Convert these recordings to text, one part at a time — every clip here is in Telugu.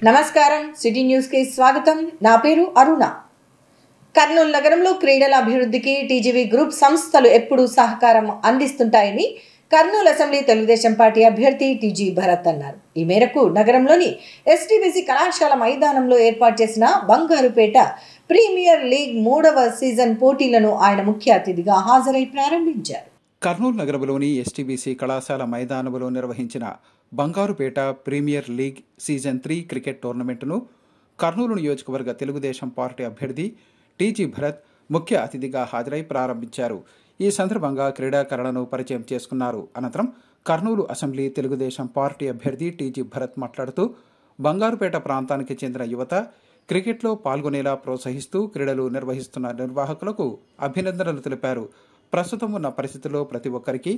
నమస్కారం సిటీ న్యూస్ కి స్వాగతం. నా పేరు అరుణ. కర్నూలు నగరంలో క్రీడల అభివృద్ధికి టీజీవీ గ్రూప్ సంస్థలు ఎప్పుడూ సహకారం అందిస్తుంటాయని కర్నూలు అసెంబ్లీ తెలుగుదేశం పార్టీ అభ్యర్థి టీజీ భరత్ అన్నారు. ఈ మేరకు నగరంలోని ఎస్టీబీసీ కళాశాల మైదానంలో ఏర్పాటు చేసిన బంగారుపేట ప్రీమియర్ లీగ్ 3వ సీజన్ పోటీలను ఆయన ముఖ్య అతిథిగా హాజరై ప్రారంభించారు. కర్నూలు నగరంలోని ఎస్టీబీసీ కళాశాల మైదానంలో నిర్వహించిన Bangarupeta premier league season 3 cricket టోర్నమెంటును కర్నూలు నియోజకవర్గ తెలుగుదేశం పార్టీ అభ్యర్థి టీజీ భరత్ ముఖ్య అతిథిగా హాజరై ప్రారంభించారు. ఈ సందర్భంగా క్రీడాకారులను పరిచయం చేసుకున్నారు. అనంతరం కర్నూలు అసెంబ్లీ తెలుగుదేశం పార్టీ అభ్యర్థి టీజీ భరత్ మాట్లాడుతూ బంగారుపేట ప్రాంతానికి చెందిన యువత క్రికెట్లో పాల్గొనేలా ప్రోత్సహిస్తూ క్రీడలు నిర్వహిస్తున్న నిర్వాహకులకు అభినందనలు తెలిపారు. ప్రస్తుతం ఉన్న పరిస్థితుల్లో ప్రతి ఒక్కరికి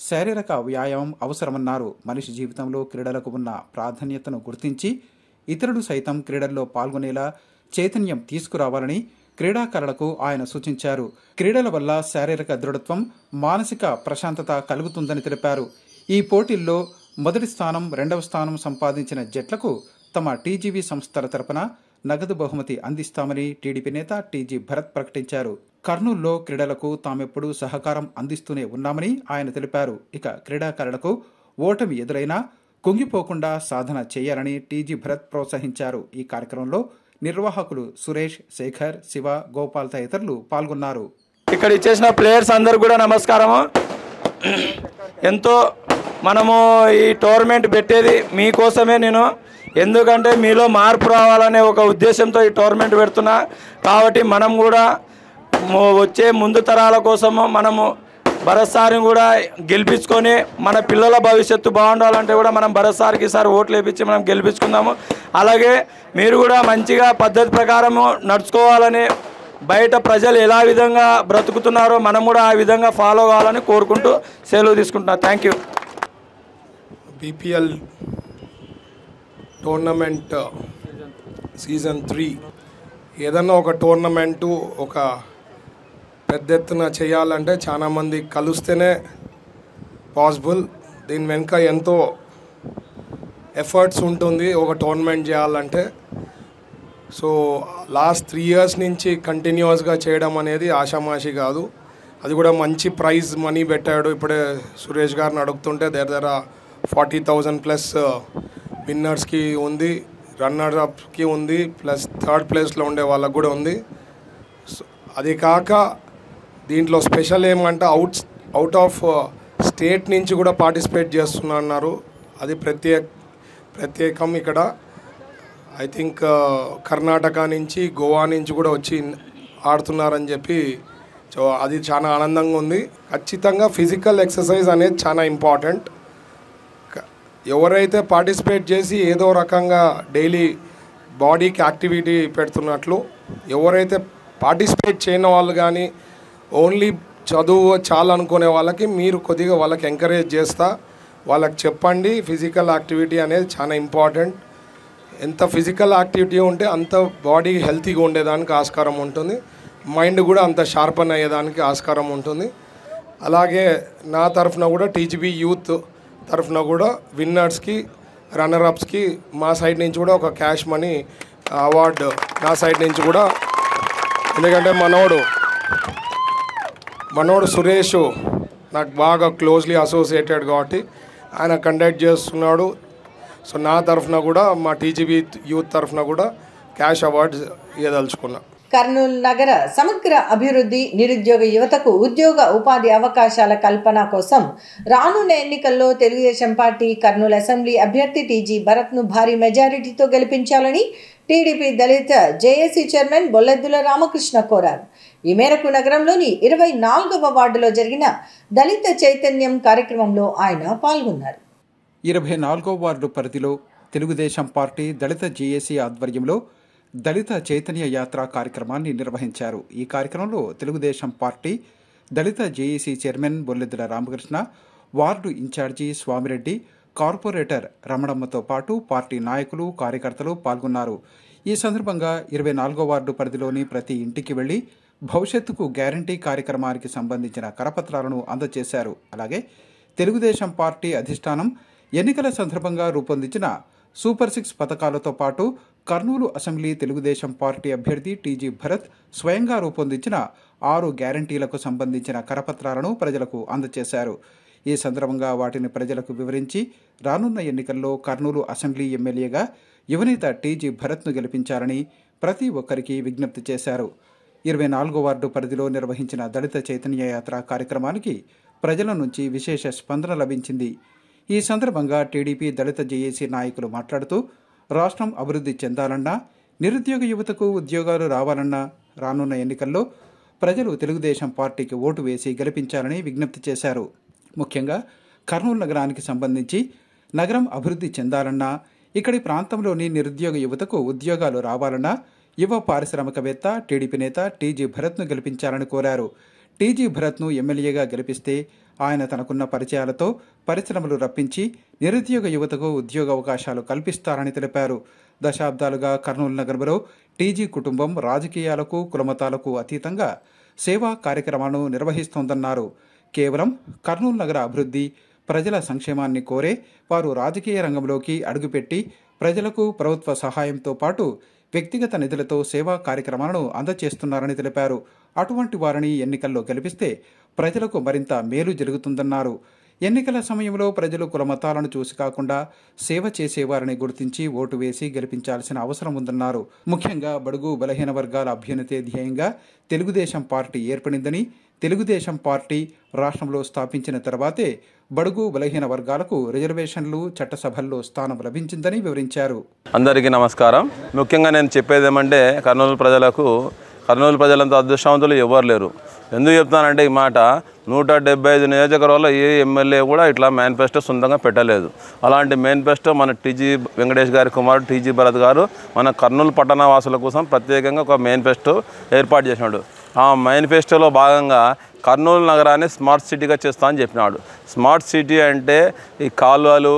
శారీరక వ్యాయామం అవసరమన్నారు. మనిషి జీవితంలో క్రీడలకు ఉన్న ప్రాధాన్యతను గుర్తించి ఇతరులు సైతం క్రీడల్లో పాల్గొనేలా చైతన్యం తీసుకురావాలని క్రీడాకారులకు ఆయన సూచించారు. క్రీడల వల్ల శారీరక దృఢత్వం, మానసిక ప్రశాంతత కలుగుతుందని తెలిపారు. ఈ పోటీల్లో మొదటి స్థానం, 2వ స్థానం సంపాదించిన జట్లకు తమ టీజీవీ సంస్థల తరపున నగదు బహుమతి అందిస్తామని టీడీపీ నేత టీజీ భరత్ ప్రకటించారు. కర్నూలులో క్రీడలకు తామెప్పుడూ సహకారం అందిస్తూనే ఉన్నామని ఆయన తెలిపారు. ఇక క్రీడాకారులకు ఓటమి ఎదురైనా కుంగిపోకుండా సాధన చేయాలని టీజీ భరత్ ప్రోత్సహించారు. ఈ కార్యక్రమంలో నిర్వాహకులు సురేష్, శేఖర్, శివ, గోపాల్ తదితరులు పాల్గొన్నారు. ఇక్కడ ఇచ్చేసిన ప్లేయర్స్ అందరు కూడా నమస్కారము. ఎంతో మనము ఈ టోర్నమెంట్ పెట్టేది మీకోసమే. నేను ఎందుకంటే మీలో మార్పు రావాలనే ఒక ఉద్దేశంతో ఈ టోర్నమెంట్ పెడుతున్నా. కాబట్టి మనం కూడా వచ్చే ముందు తరాల కోసము మనము భరత్ సార్ని కూడా గెలిపించుకొని మన పిల్లల భవిష్యత్తు బాగుండాలంటే కూడా మనం భరత్ సార్కి ఈసారి ఓట్లు వేయించి మనం గెలిపించుకుందాము. అలాగే మీరు కూడా మంచిగా పద్ధతి ప్రకారము నడుచుకోవాలని, బయట ప్రజలు ఎలా విధంగా బ్రతుకుతున్నారో మనం కూడా ఆ విధంగా ఫాలో కావాలని కోరుకుంటూ సెలవు తీసుకుంటున్నా. Thank you. BPL tournament season 3 ఏదన్నా ఒక టోర్నమెంటు ఒక పెద్ద ఎత్తున చేయాలంటే చాలామంది కలిస్తేనే పాసిబుల్. దీని వెనుక ఎంతో ఎఫర్ట్స్ ఉంటుంది ఒక టోర్నమెంట్ చేయాలంటే. సో లాస్ట్ 3 years నుంచి కంటిన్యూస్గా చేయడం అనేది ఆషామాషి కాదు. అది కూడా మంచి ప్రైజ్ మనీ పెట్టాడు. ఇప్పుడే సురేష్ గారిని అడుగుతుంటే దగ్గర 40,000+ విన్నర్స్కి ఉంది, రన్నర్అప్కి ఉంది, ప్లస్ 3rd ప్లేస్లో ఉండే వాళ్ళకు కూడా ఉంది. అది కాక దీంట్లో స్పెషల్ ఏమంటే అవుట్ ఆఫ్ స్టేట్ నుంచి కూడా పార్టిసిపేట్ చేస్తున్నారు. అది ప్రత్యేకం ఇక్కడ. ఐ థింక్ కర్ణాటక నుంచి, గోవా నుంచి కూడా వచ్చి ఆడుతున్నారని చెప్పి అది చాలా ఆనందంగా ఉంది. ఖచ్చితంగా ఫిజికల్ ఎక్సర్సైజ్ అనేది చాలా ఇంపార్టెంట్. ఎవరైతే పార్టిసిపేట్ చేసి ఏదో రకంగా డైలీ బాడీకి యాక్టివిటీ పెడుతున్నట్లు, ఎవరైతే పార్టిసిపేట్ చేయని వాళ్ళు కానీ ఓన్లీ చదువు చాలా అనుకునే వాళ్ళకి మీరు కొద్దిగా వాళ్ళకి ఎంకరేజ్ చేస్తా, వాళ్ళకి చెప్పండి ఫిజికల్ యాక్టివిటీ అనేది చాలా ఇంపార్టెంట్. ఎంత ఫిజికల్ యాక్టివిటీ ఉంటే అంత బాడీ హెల్తీగా ఉండేదానికి ఆస్కారం ఉంటుంది, మైండ్ కూడా అంత షార్పన్ అయ్యేదానికి ఆస్కారం ఉంటుంది. అలాగే నా తరఫున కూడా టీజీబీ యూత్ తరఫున కూడా విన్నర్స్కి, రన్నర్అప్స్కి మా సైడ్ నుంచి కూడా ఒక క్యాష్ మనీ అవార్డు నా సైడ్ నుంచి కూడా. ఎందుకంటే మనోడు సురేష్ నాకు బాగా క్లోజ్లీ అసోసియేటెడ్ కాబట్టి ఆయన కండక్ట్ చేస్తున్నాడు. సో నా తరఫున కూడా, మా టీజీబీ యూత్ తరఫున కూడా క్యాష్ అవార్డ్స్ ఇవ్వదలుచుకున్నా. కర్నూలు నగర సమగ్ర అభివృద్ధి, నిరుద్యోగ యువతకు ఉద్యోగ ఉపాధి అవకాశాల కల్పన కోసం రానున్న ఎన్నికల్లో తెలుగుదేశం పార్టీ కర్నూలు అసెంబ్లీ అభ్యర్థి టీజీ భరత్ను భారీ మెజారిటీతో గెలిపించాలని టీడీపీ దళిత జేఏసీ చైర్మన్ బొల్లెద్దుల రామకృష్ణ కోరారు. ఈ మేరకు నగరంలోని 24వ వార్డులో జరిగిన దళిత చైతన్యం కార్యక్రమంలో ఆయన పాల్గొన్నారు. 24వ వార్డు పరిధిలో తెలుగుదేశం పార్టీ దళిత జేఏసీ ఆధ్వర్యంలో దళిత చైతన్య యాత్ర కార్యక్రమాన్ని నిర్వహించారు. ఈ కార్యక్రమంలో Telugu Desam party Dalit JAC chairman Bolleddula Ramakrishna, ward in charge Swamireddy, corporator రమణమ్మతో పాటు పార్టీ నాయకులు, కార్యకర్తలు పాల్గొన్నారు. ఈ సందర్భంగా 24వ వార్డు పరిధిలోని ప్రతి ఇంటికి వెళ్లి భవిష్యత్తుకు గ్యారంటీ కార్యక్రమానికి సంబంధించిన కరపత్రాలను అందజేశారు. అలాగే తెలుగుదేశం పార్టీ అధిష్టానం ఎన్నికల సందర్భంగా రూపొందించిన సూపర్ 6 పథకాలతో పాటు కర్నూలు అసెంబ్లీ తెలుగుదేశం పార్టీ అభ్యర్థి టీజీ భరత్ స్వయంగా రూపొందించిన 6 గ్యారంటీలకు సంబంధించిన కరపత్రాలను ప్రజలకు అందజేశారు. ఈ సందర్భంగా వాటిని ప్రజలకు వివరించి రానున్న ఎన్నికల్లో కర్నూలు అసెంబ్లీ ఎమ్మెల్యేగా యువనేత టీజీ భరత్ను గెలిపించాలని ప్రతి ఒక్కరికి విజ్ఞప్తి చేశారు. 24వ వార్డు పరిధిలో నిర్వహించిన దళిత చైతన్య యాత్ర కార్యక్రమానికి ప్రజల నుంచి విశేష స్పందన లభించింది. ఈ సందర్భంగా టీడీపీ దళిత జేఏసీ నాయకులు మాట్లాడుతూ రాష్ట్రం అభివృద్ధి చెందాలన్నా, నిరుద్యోగ యువతకు ఉద్యోగాలు రావాలన్నా రానున్న ఎన్నికల్లో ప్రజలు తెలుగుదేశం పార్టీకి ఓటు వేసి గెలిపించాలని విజ్ఞప్తి చేశారు. ముఖ్యంగా కర్నూలు నగరానికి సంబంధించి నగరం అభివృద్ధి చెందాలన్నా, ఇక్కడి ప్రాంతంలోని నిరుద్యోగ యువతకు ఉద్యోగాలు రావాలన్నా యువ పారిశ్రామికవేత్త టీడీపీ నేత టీజీ భరత్ను గెలిపించాలని కోరారు. టీజీ భరత్ను ఎమ్మెల్యేగా గెలిపిస్తే ఆయన తనకున్న పరిచయాలతో పరిశ్రమలు రప్పించి నిరుద్యోగ యువతకు ఉద్యోగ అవకాశాలు కల్పిస్తారని తెలిపారు. దశాబ్దాలుగా కర్నూలు నగరంలో టీజీ కుటుంబం రాజకీయాలకు కులమతాలకు అతీతంగా సేవా కార్యక్రమాలను నిర్వహిస్తోందన్నారు. కేవలం కర్నూలు నగర అభివృద్ధి, ప్రజల సంక్షేమాన్ని కోరే వారు రాజకీయ రంగంలోకి అడుగుపెట్టి ప్రజలకు ప్రభుత్వ సహాయంతో పాటు వ్యక్తిగత నిధులతో సేవా కార్యక్రమాలను అందజేస్తున్నారని తెలిపారు. అటువంటి వారిని ఎన్నికల్లో గెలిపిస్తే ప్రజలకు మరింత మేలు జరుగుతుందన్నారు. ఎన్నికల సమయంలో ప్రజలు కులమతాలను చూసి కాకుండా సేవ చేసేవారిని గుర్తించి ఓటు వేసి గెలిపించాల్సిన అవసరం ఉందన్నారు. ముఖ్యంగా బడుగు బలహీన వర్గాల అభ్యున్నతే ధ్యేయంగా తెలుగుదేశం పార్టీ ఏర్పడిందని, తెలుగుదేశం పార్టీ రాష్ట్రంలో స్థాపించిన తర్వాతే బడుగు బలహీన వర్గాలకు రిజర్వేషన్లు చట్టసభల్లో స్థానం లభించిందని వివరించారు. అందరికీ నమస్కారం. ముఖ్యంగా నేను చెప్పేది ఏమంటే కర్నూలు ప్రజలంతా అదృష్టవంతులు ఎవరు లేరు. ఎందుకు చెప్తానంటే ఈ మాట, 175 నియోజకవర్గాల్లో ఏ ఎమ్మెల్యే కూడా ఇట్లా మేనిఫెస్టో సొంతంగా పెట్టలేదు. అలాంటి మేనిఫెస్టో మన టీజీ వెంకటేష్ గారి కుమారుడు టీజీ భరత్ గారు మన కర్నూలు పట్టణ వాసుల కోసం ప్రత్యేకంగా ఒక మేనిఫెస్టో ఏర్పాటు చేసినాడు. ఆ మేనిఫెస్టోలో భాగంగా కర్నూలు నగరాన్ని స్మార్ట్ సిటీగా చేస్తా అని చెప్పినాడు. స్మార్ట్ సిటీ అంటే ఈ కాలువలు,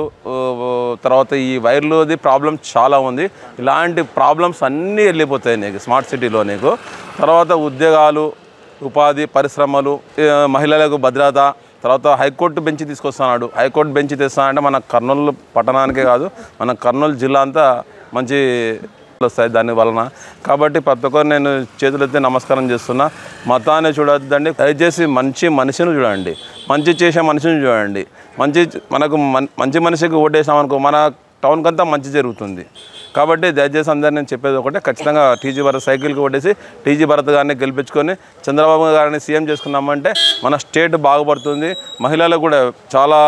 తర్వాత ఈ వైర్లుది ప్రాబ్లం చాలా ఉంది. ఇలాంటి ప్రాబ్లమ్స్ అన్నీ వెళ్ళిపోతాయి నీకు స్మార్ట్ సిటీలో. నీకు తర్వాత ఉద్యోగాలు, ఉపాధి, పరిశ్రమలు, మహిళలకు భద్రత, తర్వాత హైకోర్టు బెంచ్ తీసుకొస్తున్నాడు. హైకోర్టు బెంచ్ తెస్తానంటే మన కర్నూలు పట్టణానికే కాదు, మన కర్నూలు జిల్లా అంతా మంచి వస్తాయి దాని వలన. కాబట్టి ప్రతి ఒక్కరు నేను చేతులెత్తి నమస్కారం చేస్తున్నా. మతాన్ని చూడొద్దండి, దయచేసి మంచి మనిషిని చూడండి, మంచి చేసే మనిషిని చూడండి. మంచి మనిషికి ఓటేసామనుకో మన టౌన్కి అంతా మంచి జరుగుతుంది. కాబట్టి దయచేసి అందరినీ నేను చెప్పేది ఒకటే, ఖచ్చితంగా టీజీ భరత్ సైకిల్కి ఓటేసి టీజీ భరత్ గారిని గెలిపించుకొని చంద్రబాబు గారిని సీఎం చేసుకున్నామంటే మన స్టేట్ బాగుపడుతుంది. మహిళలకు కూడా చాలా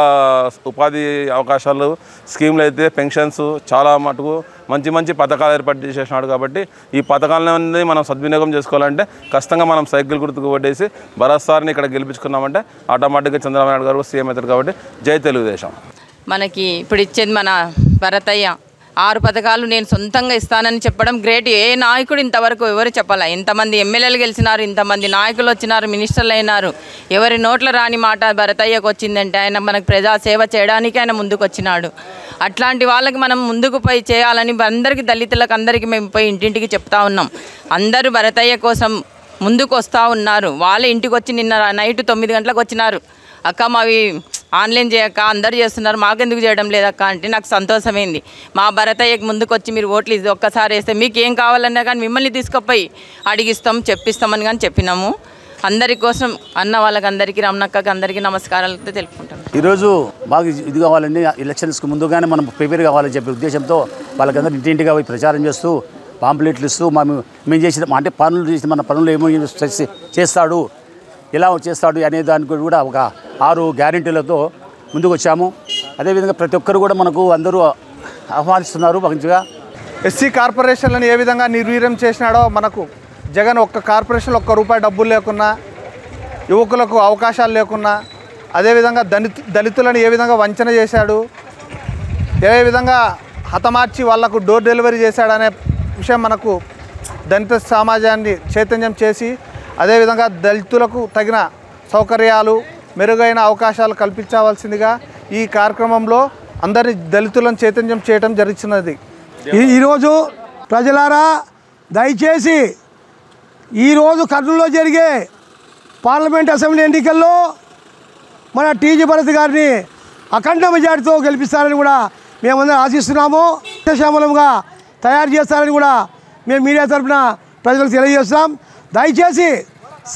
ఉపాధి అవకాశాలు, స్కీమ్లు అయితే పెన్షన్స్ చాలా మటుకు మంచి పథకాలు ఏర్పాటు చేసేసినాడు. కాబట్టి ఈ పథకాలని మనం సద్వినియోగం చేసుకోవాలంటే ఖచ్చితంగా మనం సైకిల్ గుర్తుకు ఓటేసి భరత్ సార్ని ఇక్కడ గెలిపించుకున్నామంటే ఆటోమేటిక్గా చంద్రబాబు నాయుడు గారు సీఎం అవుతారు. కాబట్టి జై తెలుగుదేశం. మనకి ఇప్పుడు ఇచ్చేది మన భరతయ్య 6 పథకాలు నేను సొంతంగా ఇస్తానని చెప్పడం గ్రేట్. ఏ నాయకుడు ఇంతవరకు ఎవరు చెప్పాలా? ఇంతమంది ఎమ్మెల్యేలు గెలిచినారు, ఇంతమంది నాయకులు వచ్చినారు, మినిస్టర్లు అయినారు. ఎవరి నోట్ల రాని మాట భరతయ్యకు వచ్చిందంటే ఆయన మనకు ప్రజాసేవ చేయడానికి ఆయన ముందుకు వచ్చినాడు. అట్లాంటి వాళ్ళకి మనం ముందుకు పోయి చేయాలని అందరికీ, దళితులకు అందరికీ మేము పోయి ఇంటింటికి చెప్తా ఉన్నాం. అందరూ భరతయ్య కోసం ముందుకు వస్తూ ఉన్నారు. వాళ్ళే ఇంటికి వచ్చి నిన్న నైట్ 9 గంటలకు వచ్చినారు. అక్క మావి ఆన్లైన్ చేయక్క, అందరూ చేస్తున్నారు, మాకెందుకు చేయడం లేదక్క అంటే నాకు సంతోషమైంది. మా భరతయ్యకి ముందుకు వచ్చి మీరు ఓట్లు ఇది ఒక్కసారి వేస్తే మీకు ఏం కావాలన్నా కానీ మిమ్మల్ని తీసుకుపోయి అడిగిస్తాం, చెప్పిస్తామని కానీ చెప్పినాము. అందరి కోసం అన్న వాళ్ళకి అందరికీ, రమణక్కకి అందరికీ నమస్కారాలతో తెలుపుకుంటాం. ఈరోజు బాగా ఇది కావాలండి, ఎలక్షన్స్కి ముందుగానే మనం ప్రిపేర్ కావాలని చెప్పే ఉద్దేశంతో వాళ్ళకందరూ ఇంటింటిగా పోయి ప్రచారం చేస్తూ పాంప్లెట్లు ఇస్తూ మేము చేసిన అంటే పనులు చేసి మన పనులు ఏమో చేస్తాడు, ఎలా చేస్తాడు అనే దానికి కూడా ఒక 6 గ్యారెంటీలతో ముందుకు వచ్చాము. అదేవిధంగా ప్రతి ఒక్కరు కూడా మనకు అందరూ ఆహ్వానిస్తున్నారు. మంచిగా ఎస్సీ కార్పొరేషన్లను ఏ విధంగా నిర్వీర్యం చేసినాడో మనకు జగన్ ఒక్క కార్పొరేషన్లో ₹1 డబ్బులు లేకున్నా, యువకులకు అవకాశాలు లేకున్నా, అదేవిధంగా దళితులను ఏ విధంగా వంచన చేశాడు, ఏ విధంగా హతమార్చి వాళ్లకు డోర్ డెలివరీ చేశాడనే విషయం మనకు దళిత సమాజాన్ని చైతన్యం చేసి, అదేవిధంగా దళితులకు తగిన సౌకర్యాలు, మెరుగైన అవకాశాలు కల్పించవలసిందిగా ఈ కార్యక్రమంలో అందరి దళితులను చైతన్యం చేయడం జరుగుతున్నది. ఈరోజు ప్రజలారా దయచేసి ఈరోజు కర్నూలులో జరిగే పార్లమెంట్ అసెంబ్లీ ఎన్నికల్లో మన టీజీ భరత్ గారిని అఖండ మెజార్టీతో గెలిపిస్తారని కూడా మేమందరం ఆశిస్తున్నాము. శ్యామలంగా తయారు చేస్తారని కూడా మేము మీడియా తరఫున ప్రజలకు తెలియజేస్తున్నాం. దయచేసి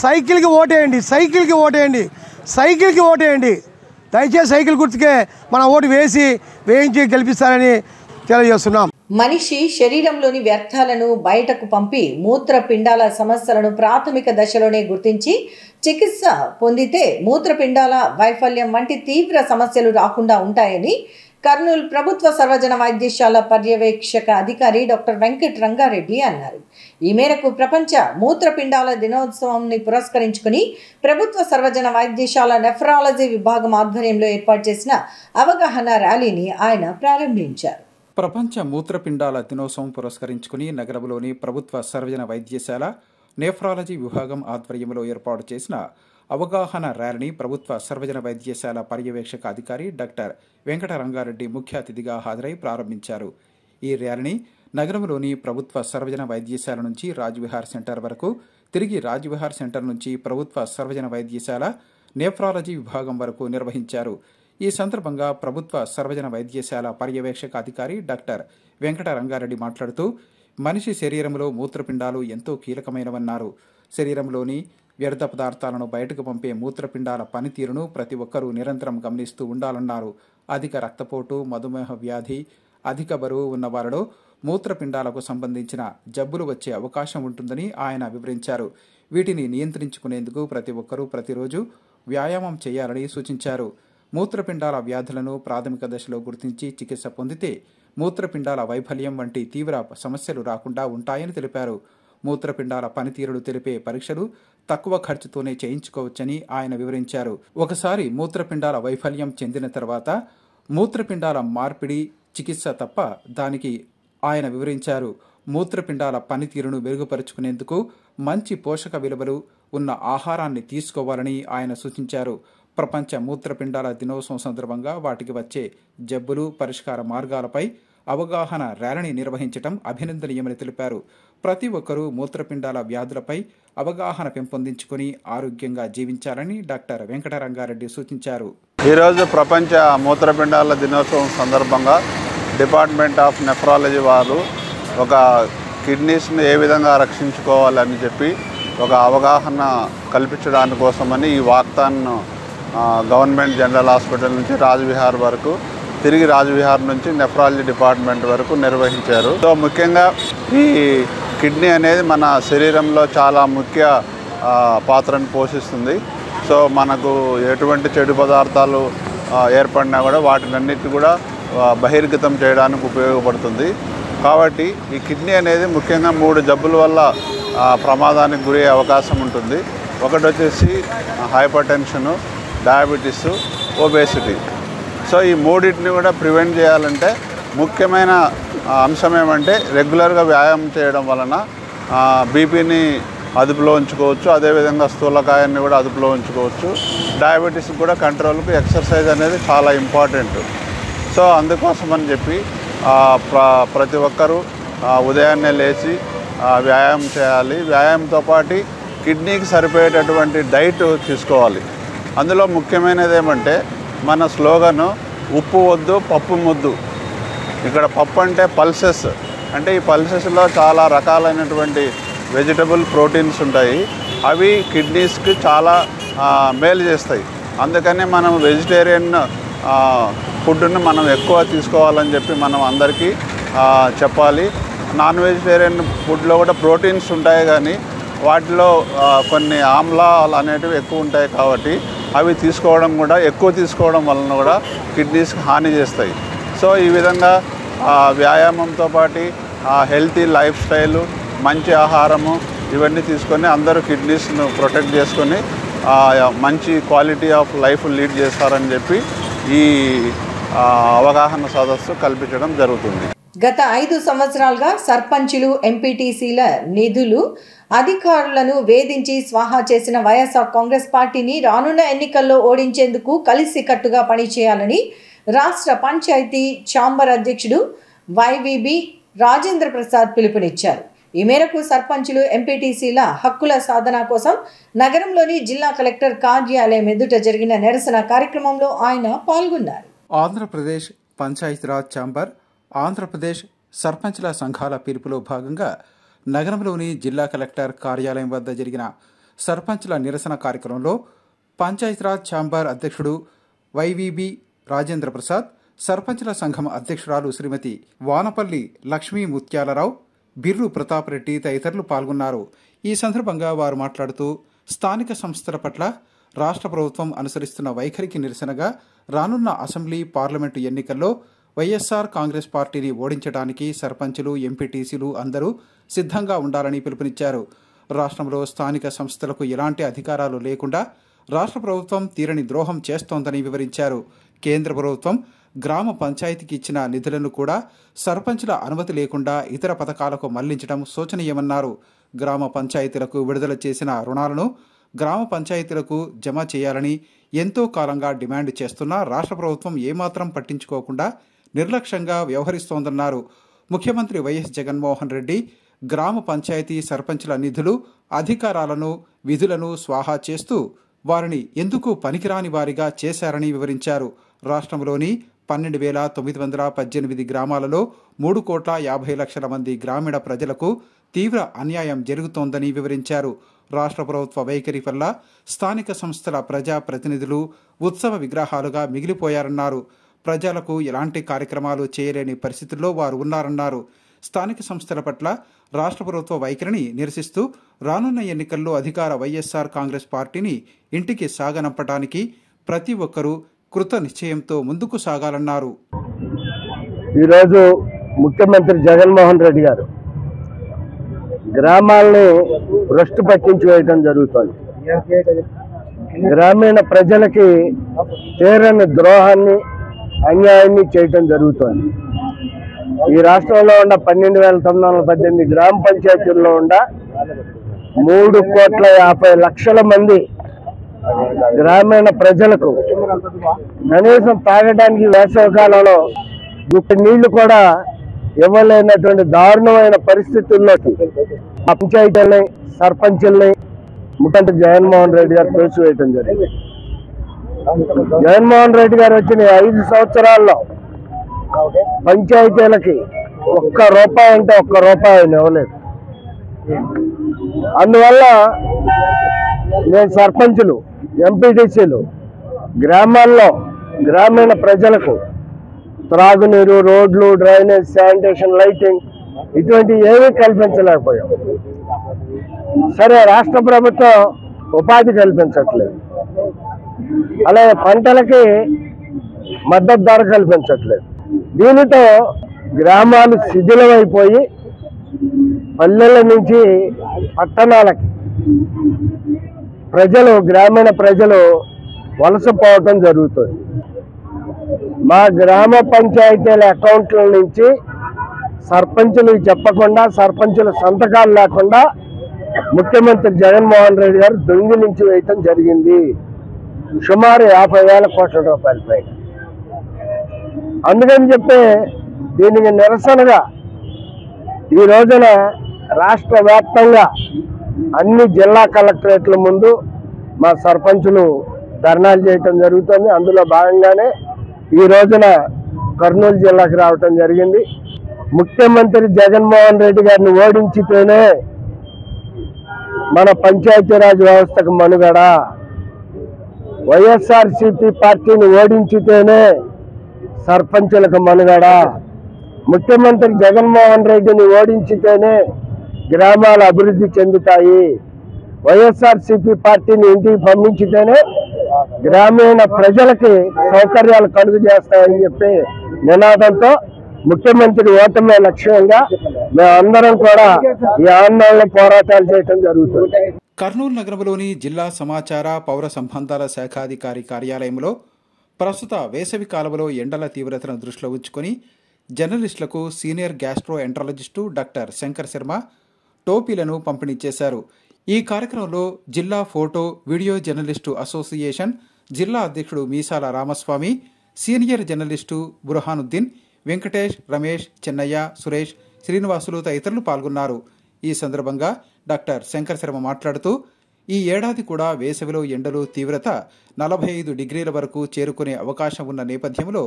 సైకిల్కి ఓటేయండి, సైకిల్కి ఓటేయండి, సైకిల్కి ఓటేయండి. దయచేసి సైకిల్ గుర్తుకే మన ఓటు వేయించి గెలిపిస్తారని తెలియజేస్తున్నాం. మనిషి శరీరంలోని వ్యర్థాలను బయటకు పంపి మూత్రపిండాల సమస్యలను ప్రాథమిక దశలోనే గుర్తించి చికిత్స పొందితే మూత్రపిండాల వైఫల్యం వంటి తీవ్ర సమస్యలు రాకుండా ఉంటాయని కర్నూలు ప్రభుత్వ సర్వజన వైద్యశాల పర్యవేక్షక అధికారి డాక్టర్ వెంకట రంగారెడ్డి అన్నారు. ఈ మేరకు ప్రపంచ మూత్రపిండాల దినోత్సవాన్ని పురస్కరించుకుని ప్రభుత్వ సర్వజన వైద్యశాల నెఫ్రాలజీ విభాగం ఆధ్వర్యంలో ఏర్పాటు చేసిన అవగాహన ర్యాలీని ఆయన ప్రారంభించారు. ప్రపంచ మూత్రపిండాల దినోత్సవం పురస్కరించుకుని నగరంలోని ప్రభుత్వ సర్వజన వైద్యశాల నెఫ్రాలజీ విభాగం ఆధ్వర్యంలో ఏర్పాటు చేసిన అవగాహన ర్యాలీని ప్రభుత్వ సర్వజన వైద్యశాల పర్యవేక్షక అధికారి డాక్టర్ వెంకట రంగారెడ్డి ముఖ్య అతిథిగా హాజరై ప్రారంభించారు. ఈ ర్యాలీని నగరంలోని ప్రభుత్వ సర్వజన వైద్యశాల నుంచి రాజ్విహార్ సెంటర్ వరకు, తిరిగి రాజ్విహార్ సెంటర్ నుంచి ప్రభుత్వ సర్వజన వైద్యశాల నెఫ్రాలజీ విభాగం వరకు నిర్వహించారు. ఈ సందర్భంగా ప్రభుత్వ సర్వజన వైద్యశాల పర్యవేక్షక అధికారి డాక్టర్ వెంకట రంగారెడ్డి మాట్లాడుతూ మనిషి శరీరంలో మూత్రపిండాలు ఎంతో కీలకమైనవన్నారు. శరీరంలోని వ్యర్థ పదార్థాలను బయటకు పంపే మూత్రపిండాల పనితీరును ప్రతి ఒక్కరూ నిరంతరం గమనిస్తూ ఉండాలన్నారు. అధిక రక్తపోటు, మధుమేహ వ్యాధి, అధిక బరువు ఉన్న వారిలో మూత్రపిండాలకు సంబంధించిన జబ్బులు వచ్చే అవకాశం ఉంటుందని ఆయన వివరించారు. వీటిని నియంత్రించుకునేందుకు ప్రతి ఒక్కరూ ప్రతిరోజు వ్యాయామం చేయాలని సూచించారు. మూత్రపిండాల వ్యాధులను ప్రాథమిక దశలో గుర్తించి చికిత్స పొందితే మూత్రపిండాల వైఫల్యం వంటి తీవ్ర సమస్యలు రాకుండా ఉంటాయని తెలిపారు. మూత్రపిండాల పనితీరును తెలిపే పరీక్షలు తక్కువ ఖర్చుతోనే చేయించుకోవచ్చని ఆయన వివరించారు. ఒకసారి మూత్రపిండాల వైఫల్యం చెందిన తర్వాత మూత్రపిండాల మార్పిడి చికిత్స తప్ప దానికి ఆయన వివరించారు. మూత్రపిండాల పనితీరును మెరుగుపరుచుకునేందుకు మంచి పోషక విలువలు ఉన్న ఆహారాన్ని తీసుకోవాలని ఆయన సూచించారు. ప్రపంచ మూత్రపిండాల దినోత్సవం సందర్భంగా వాటికి వచ్చే జబ్బులు, పరిష్కార మార్గాలపై అవగాహన ర్యాలీని నిర్వహించడం అభినందనీయమని తెలిపారు. ప్రతి ఒక్కరూ మూత్రపిండాల వ్యాధులపై అవగాహన పెంపొందించుకుని ఆరోగ్యంగా జీవించాలని డాక్టర్ వెంకట రంగారెడ్డి సూచించారు. ఈరోజు ప్రపంచ మూత్రపిండాల దినోత్సవం సందర్భంగా డిపార్ట్మెంట్ ఆఫ్ నెఫ్రాలజీ వారు ఒక కిడ్నీస్ని ఏ విధంగా రక్షించుకోవాలని చెప్పి ఒక అవగాహన కల్పించడానికి కోసమని ఈ వాక్థాన్ను గవర్నమెంట్ జనరల్ హాస్పిటల్ నుంచి రాజ్విహార్ వరకు, తిరిగి రాజ్విహార్ నుంచి నెఫ్రాలజీ డిపార్ట్మెంట్ వరకు నిర్వహించారు. సో ముఖ్యంగా ఈ కిడ్నీ అనేది మన శరీరంలో చాలా ముఖ్య పాత్రను పోషిస్తుంది. సో మనకు ఎటువంటి చెడు పదార్థాలు ఏర్పడినా కూడా వాటినన్నిటి కూడా బహిర్గతం చేయడానికి ఉపయోగపడుతుంది. కాబట్టి ఈ కిడ్నీ అనేది ముఖ్యంగా 3 జబ్బుల వల్ల ప్రమాదానికి గురయ్యే అవకాశం ఉంటుంది. ఒకటి వచ్చేసి hyper tension, diabetes, obesity. So ఈ మూడింటిని కూడా ప్రివెంట్ చేయాలంటే ముఖ్యమైన అంశం ఏమంటే రెగ్యులర్గా వ్యాయామం చేయడం వలన బీపీని అదుపులో ఉంచుకోవచ్చు, అదేవిధంగా స్థూలకాయాన్ని కూడా అదుపులో ఉంచుకోవచ్చు. డయాబెటీస్ కూడా కంట్రోల్కి ఎక్సర్సైజ్ అనేది చాలా ఇంపార్టెంట్. సో అందుకోసమని చెప్పి ప్రతి ఒక్కరూ ఉదయాన్నే లేచి వ్యాయామం చేయాలి. వ్యాయామంతో పాటు కిడ్నీకి సరిపోయేటటువంటి డైట్ తీసుకోవాలి. అందులో ముఖ్యమైనది ఏమంటే మన స్లోగను ఉప్పు వద్దు పప్పు ముద్దు. ఇక్కడ పప్పు అంటే పల్సెస్, అంటే ఈ పల్సెస్లో చాలా రకాలైనటువంటి వెజిటబుల్ ప్రోటీన్స్ ఉంటాయి. అవి కిడ్నీస్కి చాలా మేలు చేస్తాయి. అందుకని మనం వెజిటేరియన్ ఫుడ్ను మనం ఎక్కువ తీసుకోవాలని చెప్పి మనం అందరికీ చెప్పాలి. నాన్ వెజిటేరియన్ ఫుడ్లో కూడా ప్రోటీన్స్ ఉంటాయి, కానీ వాటిలో కొన్ని ఆమ్లాలు అనేటివి ఎక్కువ ఉంటాయి. కాబట్టి అవి ఎక్కువ తీసుకోవడం వలన కూడా కిడ్నీస్కి హాని చేస్తాయి. సో ఈ విధంగా వ్యాయామంతో పాటు హెల్తీ లైఫ్ స్టైలు, మంచి ఆహారము ఇవన్నీ తీసుకొని అందరూ కిడ్నీస్ను ప్రొటెక్ట్ చేసుకొని మంచి క్వాలిటీ ఆఫ్ లైఫ్ లీడ్ చేస్తారని చెప్పి ఈ అవగాహన సదస్సు కల్పించడం జరుగుతుంది. గత 5 సంవత్సరాలుగా సర్పంచులు, ఎంపీటీసీల నిధులు అధికారులను వేధించి స్వాహా చేసిన వైఎస్ఆర్ కాంగ్రెస్ పార్టీని రానున్న ఎన్నికల్లో ఓడించేందుకు కలిసికట్టుగా పనిచేయాలని రాష్ట్ర పంచాయతీ ఛాంబర్ అధ్యక్షుడు వైవీబీ రాజేంద్ర ప్రసాద్ పిలుపునిచ్చారు. ఈ మేరకు సర్పంచులు, ఎంపీటీసీల హక్కుల సాధన కోసం నగరంలోని జిల్లా కలెక్టర్ కార్యాలయం ఎదుట జరిగిన నిరసన కార్యక్రమంలో ఆయన పాల్గొన్నారు. ఆంధ్రప్రదేశ్ పంచాయతీరాజ్ ఛాంబర్, ఆంధ్రప్రదేశ్ సర్పంచ్ల సంఘాల పిలుపులో భాగంగా నగరంలోని జిల్లా కలెక్టర్ కార్యాలయం వద్ద జరిగిన సర్పంచ్ల నిరసన కార్యక్రమంలో పంచాయతీరాజ్ ఛాంబర్ అధ్యక్షుడు వైవీబీ రాజేంద్ర ప్రసాద్, సర్పంచ్ల సంఘం అధ్యక్షురాలు శ్రీమతి వానపల్లి లక్ష్మీ ముత్యాలరావు, బిర్రు ప్రతాప్ రెడ్డి తదితరులు పాల్గొన్నారు. ఈ సందర్భంగా వారు మాట్లాడుతూ స్థానిక సంస్థల పట్ల రాష్ట్ర ప్రభుత్వం అనుసరిస్తున్న వైఖరికి నిరసనగా రానున్న అసెంబ్లీ, పార్లమెంటు ఎన్నికల్లో వైఎస్ఆర్ కాంగ్రెస్ పార్టీని ఓడించడానికి సర్పంచులు, ఎంపీటీసీలు అందరూ సిద్ధంగా ఉండాలని పిలుపునిచ్చారు. రాష్ట్రంలో స్థానిక సంస్థలకు ఎలాంటి అధికారాలు లేకుండా రాష్ట్ర ప్రభుత్వం తీరని ద్రోహం చేస్తోందని వివరించారు. కేంద్ర ప్రభుత్వం గ్రామ పంచాయతీకి ఇచ్చిన నిధులను కూడా సర్పంచుల అనుమతి లేకుండా ఇతర పథకాలకు మళ్లించడం శోచనీయమన్నారు. గ్రామ పంచాయతీలకు విడుదల చేసిన రుణాలను గ్రామ పంచాయతీలకు జమ చేయాలని ఎంతో కాలంగా డిమాండ్ చేస్తున్నా రాష్ట్ర ప్రభుత్వం ఏమాత్రం పట్టించుకోకుండా నిర్లక్ష్యంగా వ్యవహరిస్తోందన్నారు. ముఖ్యమంత్రి వైఎస్ జగన్మోహన్ రెడ్డి గ్రామ పంచాయతీ సర్పంచుల నిధులు, అధికారాలను, విధులను స్వాహా చేస్తూ వారిని ఎందుకు పనికిరాని వారిగా చేశారని వివరించారు. రాష్ట్రంలోని 12,918 గ్రామాలలో 3,50,00,000 మంది గ్రామీణ ప్రజలకు తీవ్ర అన్యాయం జరుగుతోందని వివరించారు. రాష్ట్ర ప్రభుత్వ వైఖరి వల్ల స్థానిక సంస్థల ప్రజా ప్రతినిధులు ఉత్సవ విగ్రహాలుగా మిగిలిపోయారన్నారు. ప్రజలకు ఎలాంటి కార్యక్రమాలు చేయలేని పరిస్థితుల్లో వారు ఉన్నారన్నారు. స్థానిక సంస్థల పట్ల రాష్ట్ర ప్రభుత్వ వైఖరిని నిరసిస్తూ రానున్న ఎన్నికల్లో అధికార వైఎస్ఆర్ కాంగ్రెస్ పార్టీని ఇంటికి సాగనంపడానికి ప్రతి ఒక్కరూ కృత నిశ్చయంతో ముందుకు సాగాలన్నారు. ఈరోజు ముఖ్యమంత్రి జగన్మోహన్ రెడ్డి గారు గ్రామాలని భ్రష్టు పట్టించి వేయడం జరుగుతోంది. గ్రామీణ ప్రజలకి తీరని ద్రోహాన్ని, అన్యాయాన్ని చేయటం జరుగుతోంది. ఈ రాష్ట్రంలో ఉన్న 12,918 గ్రామ పంచాయతీల్లో ఉన్న 3,50,00,000 మంది గ్రామీణ ప్రజలకు కనీసం తాగడానికి వేసవికాలంలో గుప్పెడు నీళ్లు కూడా ఇవ్వలేనటువంటి దారుణమైన పరిస్థితుల్లోకి పంచాయతీలని, సర్పంచుల్ని ముఖ్యమంత్రి జగన్మోహన్ రెడ్డి గారు తోసివేయటం జరిగింది. జగన్మోహన్ రెడ్డి గారు వచ్చిన 5 సంవత్సరాల్లో పంచాయతీలకి ₹1 అంటే ₹1 ఇవ్వలేదు. అందువల్ల నేను సర్పంచులు, ఎంపీటీసీలు గ్రామాల్లో గ్రామీణ ప్రజలకు త్రాగునీరు, రోడ్లు, డ్రైనేజ్, శానిటేషన్, లైటింగ్ ఇటువంటి ఏమీ కల్పించలేకపోయాం. సరే, రాష్ట్ర ప్రభుత్వం ఉపాధి కల్పించట్లేదు, అలాగే పంటలకి మద్దతు ధర కల్పించట్లేదు. దీనితో గ్రామాలు శిథిలమైపోయి పల్లెల నుంచి పట్టణాలకి ప్రజలు, గ్రామీణ ప్రజలు వలసపోవటం జరుగుతుంది. మా గ్రామ పంచాయతీల అకౌంట్ల నుంచి సర్పంచులు చెప్పకుండా, సర్పంచుల సంతకాలు లేకుండా ముఖ్యమంత్రి జగన్మోహన్ రెడ్డి గారు దొంగిలించి వేయటం జరిగింది. సుమారు 50,000 కోట్ల రూపాయల పైన. అందుకని చెప్పి దీనికి నిరసనగా ఈ రోజున రాష్ట్ర వ్యాప్తంగా అన్ని జిల్లా కలెక్టరేట్ల ముందు మా సర్పంచులు ధర్నాలు చేయటం జరుగుతుంది. అందులో భాగంగానే ఈ రోజున కర్నూలు జిల్లాకి రావటం జరిగింది. ముఖ్యమంత్రి జగన్మోహన్ రెడ్డి గారిని ఓడించితేనే మన పంచాయతీరాజ్ వ్యవస్థకు మనుగడ, వైఎస్ఆర్సీపీ పార్టీని ఓడించితేనే సర్పంచులకు మనుగడ, ముఖ్యమంత్రి జగన్మోహన్ రెడ్డిని ఓడించితేనే గ్రామాలు అభివృద్ధి చెందుతాయి, వైఎస్ఆర్సీపీ పార్టీని ఇంటికి పంపించితేనే గ్రామీణ ప్రజలకి సౌకర్యాలు కలుగు చేస్తాయని చెప్పి నినాదంతో ముఖ్యమంత్రి ఓటమే లక్ష్యంగా మేమందరం కూడా ఈ ఆందోళన పోరాటాలు చేయడం జరుగుతుంది. కర్నూలు నగరంలోని జిల్లా సమాచార పౌర సంబంధాల శాఖాధికారి కార్యాలయంలో ప్రస్తుత వేసవి కాలంలో ఎండల తీవ్రతను దృష్టిలో ఉంచుకొని జర్నలిస్టులకు senior gastroenterologist doctor Shankar Sharma టోపీలను పంపిణీ చేశారు. ఈ కార్యక్రమంలో జిల్లా ఫోటో వీడియో జర్నలిస్టు అసోసియేషన్ జిల్లా అధ్యక్షుడు మీసాల రామస్వామి, సీనియర్ జర్నలిస్టు బుర్హానుద్దీన్, వెంకటేష్, రమేష్, చెన్నయ్య, సురేష్, శ్రీనివాసులు తదితరులు పాల్గొన్నారు. ఈ సందర్భంగా డాక్టర్ శంకర్ శర్మ మాట్లాడుతూ ఈ ఏడాది కూడా వేసవిలో ఎండలు తీవ్రత 45 డిగ్రీల వరకు చేరుకునే అవకాశం ఉన్న నేపథ్యంలో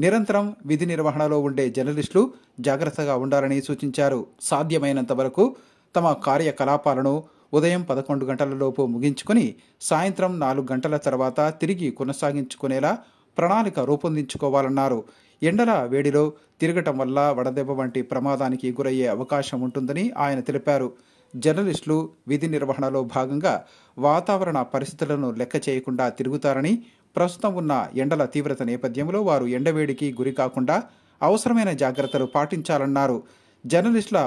నిరంతరం విధి నిర్వహణలో ఉండే జర్నలిస్టులు జాగ్రత్తగా ఉండాలని సూచించారు. సాధ్యమైనంత వరకు తమ కార్యకలాపాలను ఉదయం 11 గంటలలోపు ముగించుకుని సాయంత్రం 4 గంటల తర్వాత తిరిగి కొనసాగించుకునేలా ప్రణాళిక రూపొందించుకోవాలన్నారు. ఎండల వేడిలో తిరగటం వల్ల వడదెబ్బ వంటి ప్రమాదానికి గురయ్యే అవకాశం ఉంటుందని ఆయన తెలిపారు. జర్నలిస్టులు విధి నిర్వహణలో భాగంగా వాతావరణ పరిస్థితులను లెక్క చేయకుండా తిరుగుతారని, ప్రస్తుతం ఉన్న ఎండల తీవ్రత నేపథ్యంలో వారు ఎండవేడికి గురి కాకుండా అవసరమైన జాగ్రత్తలు పాటించాలన్నారు. జర్నలిస్టుల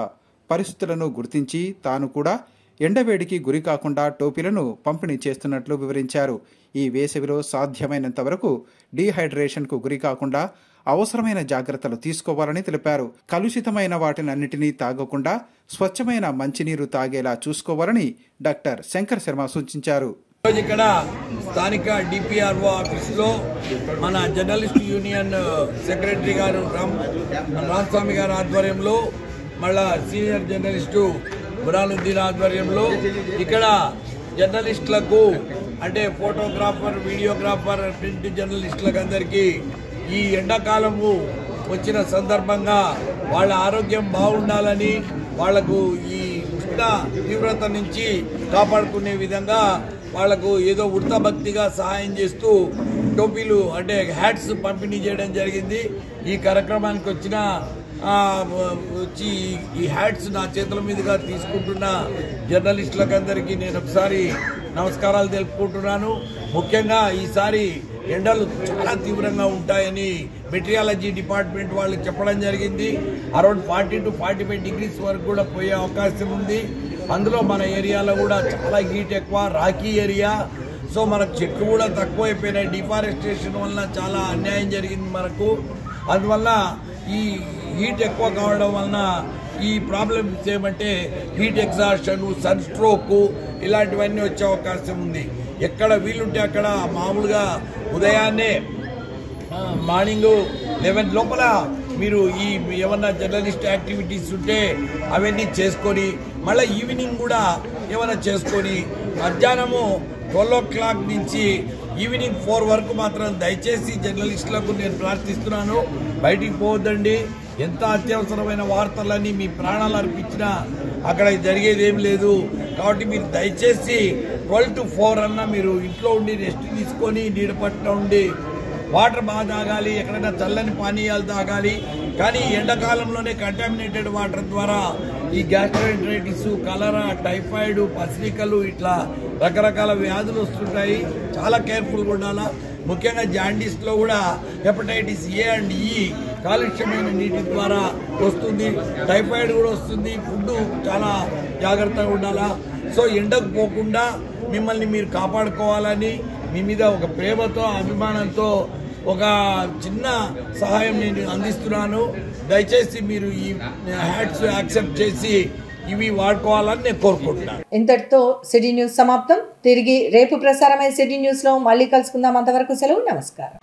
పరిస్థితులను గుర్తించి తాను కూడా ఎండవేడికి గురి కాకుండా టోపీలను పంపిణీ చేస్తున్నట్లు వివరించారు. ఈ వేసవిలో సాధ్యమైనంత వరకు డీహైడ్రేషన్కు గురి కాకుండా అవసరమైన జాగ్రత్తలు తీసుకోవాలని తెలిపారు. కలుషితమైన వాటినన్నిటినీ తాగకుండా స్వచ్ఛమైన మంచినీరు తాగేలా చూసుకోవాలని డాక్టర్ శంకర్ శర్మ సూచించారు. ఇక్కడ స్థానిక డిపిఆర్ఓ ఆఫీస్లో మన జర్నలిస్ట్ యూనియన్ సెక్రటరీ గారు రామస్వామి గారి ఆధ్వర్యంలో, మళ్ళా సీనియర్ జర్నలిస్టు బురానుద్దీన్ ఆధ్వర్యంలో ఇక్కడ జర్నలిస్టులకు అంటే ఫోటోగ్రాఫర్, వీడియోగ్రాఫర్, ప్రింట్ జర్నలిస్టులకు అందరికీ ఈ ఎండాకాలము వచ్చిన సందర్భంగా వాళ్ళ ఆరోగ్యం బాగుండాలని, వాళ్లకు ఈ ఉష్ణ తీవ్రత నుంచి కాపాడుకునే విధంగా వాళ్లకు ఏదో వృత్తభక్తిగా సహాయం చేస్తూ టోపీలు అంటే హ్యాట్స్ పంపిణీ చేయడం జరిగింది. ఈ కార్యక్రమానికి వచ్చి ఈ హ్యాట్స్ నా చేతుల మీదుగా తీసుకుంటున్న జర్నలిస్టులకు అందరికీ నేను ఒకసారి నమస్కారాలు తెలుపుకుంటున్నాను. ముఖ్యంగా ఈసారి ఎండలు చాలా తీవ్రంగా ఉంటాయని మెటీరియాలజీ డిపార్ట్మెంట్ వాళ్ళకి చెప్పడం జరిగింది. అరౌండ్ 40 to 45 డిగ్రీస్ వరకు కూడా పోయే అవకాశం ఉంది. అందులో మన ఏరియాలో కూడా చాలా హీట్ ఎక్కువ, రాకీ ఏరియా. సో మనకు చెట్లు కూడా తక్కువ అయిపోయినాయి. డిఫారెస్టేషన్ వల్ల చాలా అన్యాయం జరిగింది మనకు. అందువల్ల ఈ హీట్ ఎక్కువ కావడం వలన ఈ ప్రాబ్లమ్స్ ఏమంటే హీట్ ఎగ్జాస్షన్, సన్ స్ట్రోక్ ఇలాంటివన్నీ వచ్చే అవకాశం ఉంది. ఎక్కడ వీలుంటే అక్కడ మామూలుగా ఉదయాన్నే మార్నింగ్ 11 లోపల మీరు ఈ ఏమన్నా జర్నలిస్ట్ యాక్టివిటీస్ ఉంటే అవన్నీ చేసుకొని మళ్ళీ ఈవినింగ్ కూడా ఏమైనా చేసుకొని మధ్యాహ్నము 12 o'clock నుంచి ఈవినింగ్ 4 వరకు మాత్రం దయచేసి జర్నలిస్టులకు నేను ప్రార్థిస్తున్నాను, బయటికి పోవద్దండి. ఎంత అత్యవసరమైన వార్తలన్నీ మీ ప్రాణాలు అర్పించినా అక్కడ జరిగేది ఏం లేదు. కాబట్టి మీరు దయచేసి 12 to 4 అన్నా మీరు ఇంట్లో ఉండి రెస్ట్ తీసుకొని నీడపట్ల ఉండి వాటర్ బాగా తాగాలి, ఎక్కడైనా చల్లని పానీయాలు తాగాలి. కానీ ఎండాకాలంలోనే కంటామినేటెడ్ వాటర్ ద్వారా ఈ గ్యాస్ట్రోఎంటరైటిస్, కలరా, టైఫాయిడ్, పసిరికలు ఇట్లా రకరకాల వ్యాధులు వస్తుంటాయి. చాలా కేర్ఫుల్గా ఉండాలా. ముఖ్యంగా జాండీస్లో కూడా హెపటైటిస్ ఏ అండ్ ఈ కాలుష్యమైన నీటి ద్వారా వస్తుంది, టైఫాయిడ్ కూడా వస్తుంది. ఫుడ్ చాలా జాగ్రత్తగా ఉండాలా. సో ఎండకు పోకుండా మిమ్మల్ని మీరు కాపాడుకోవాలని మీ మీద ఒక ప్రేమతో, అభిమానంతో ఒక చిన్న సహాయం నేను అందిస్తున్నాను. దయచేసి మీరు ఈ హ్యాట్స్ యాక్సెప్ట్ చేసి ఇవి వాడుకోవాలని నేను కోరుకుంటున్నాను. ఇంతటితో సిటీ న్యూస్ సమాప్తం. తిరిగి రేపు ప్రసారమయ్యే సిటీ న్యూస్ లో మళ్ళీ కలుసుకుందాం. అంతవరకు సెలవు, నమస్కారం.